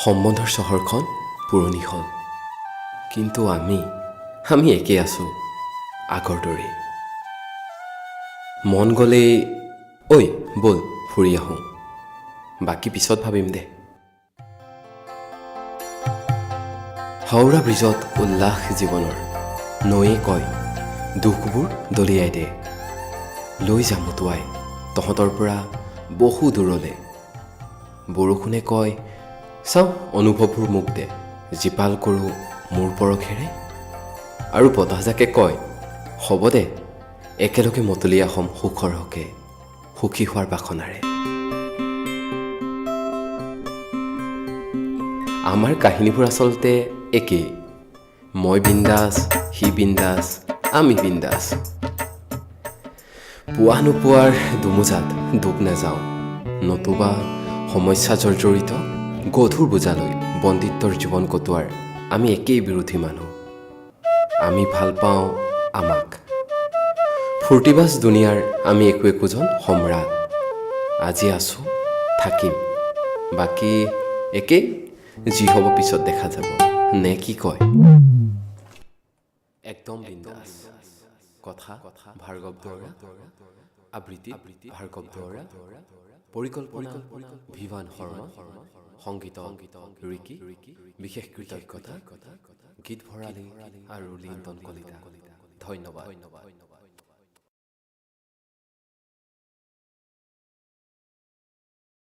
সম্বন্ধৰ চহৰখন পুৰণি হ'ল, কিন্তু আমি একেই আছোঁ আগৰ দৰেই। মন গ'লেই ঐ ব'ল ফুৰি আহোঁ, বাকী পিছত ভাবিম দে। হাওৰা ব্ৰিজত উল্লাস জীৱনৰ, নৈয়ে কয় দুখবোৰ দলিয়াই দে, লৈ যাম উটুৱাই তহঁতৰ পৰা বহু দূৰলে। বৰষুণে কয় চাওঁ অনুভৱবোৰ মোক দে, জীপাল কৰোঁ মোৰ পৰশেৰে। আৰু বতাহজাকে কয় হ'ব দে, একেলগে মতলীয়া হ'ম সুখৰ হকে, সুখী হোৱাৰ বাসনাৰে। আমাৰ কাহিনীবোৰ আচলতে একেই, মই বিন্দাস, সি বিন্দাস, আমি বিন্দাস। পোৱা নোপোৱাৰ দুমোজাত ডুব নাযাওঁ, নতুবা সমস্যা জৰ্জৰিত গধুৰ বোজালৈ বন্দিত্বৰ জীৱন কটোৱাৰ আমি একেই বিৰোধী মানুহ। আমি ভাল পাওঁ আমাক, ফূৰ্তিবাজ দুনিয়াৰ আমি একোজন সম্ৰাট। আজি আছোঁ থাকিম, বাকী একেই, যি হ'ব পিছত দেখা যাব, নে কি কয়? একদম বিন্দাস। কথা ভাৰ্গৱ দুৱৰা, আবৃত্তি ভাৰ্গৱ দুৱৰা, পৰিকল্পনা ভিভান শৰ্মা, সংগীত ৰিকি, বিশেষ কৃতজ্ঞতা গীত ভৰালী আৰু লিণ্টন কলিতা। ধন্যবাদ।